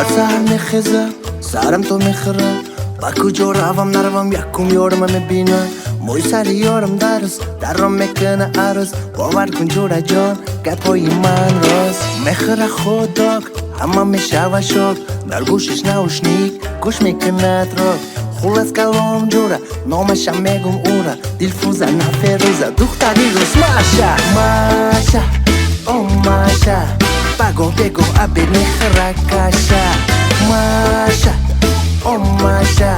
هر سحر میخیزم سرم تو میخورم با کجا روم نروم یکم یارم میبینم موی سر یارم در رو میکنه عرض باور کن جوره جان گپای من راست میخوره خوداک همه میشوه شاک در گوشش نوشنیک گوش میکند راک خلاص کلام جوره نامشم میگم اورا دلفروزه نفروزه دختری روز ماشه او ماشه بگو ابی میخوره کشه ماشه او ماشه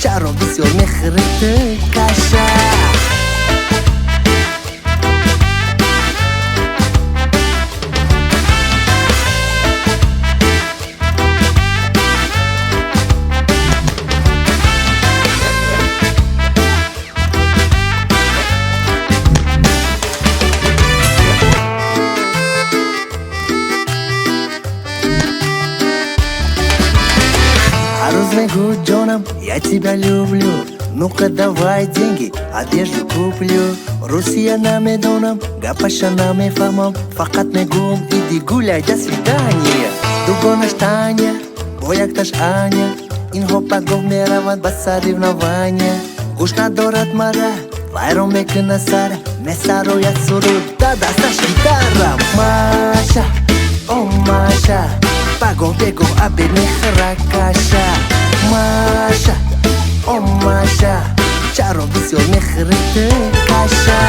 چرا بسیار میخوره کشه Роз мегу джонам, я тебя люблю. Ну-ка давай деньги, одежду куплю. Русия намедонам, гапаша намефамам. Факат мегум, иди гуляй, до свидания. Дугонаш Таня, боякташ Аня. Инхо пагов меравад ба соревнования. Гуш надорад мара, вайро мекуна сара. Месарояд суруд, да дасташ гитара. Маша, о Маша, бегу, аби мехра каша. Маша, о Маша, чаро бисёр мехрите каша.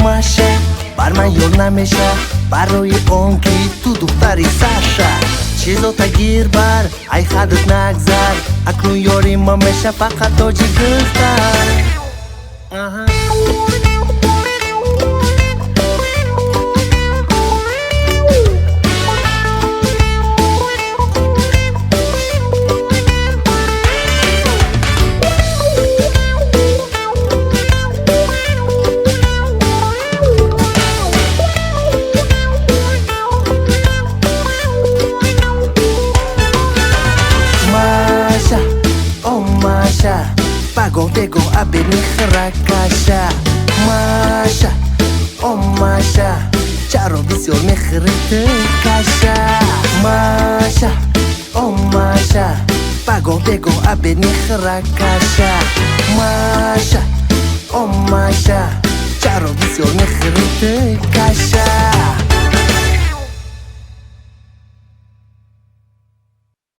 Маша, барман ёр намеша барои он ки ту духтари Саша чизота гир бар ай хадат нагзар акнун ёри ма меша фақат доҷи гуфтар бегу аби мехра каша Маша, о Маша, чаро бисёр мехрите каша Маша, о Маша, бегу аби мехра каша Маша, о Маша, чаро бисёр мехрите каша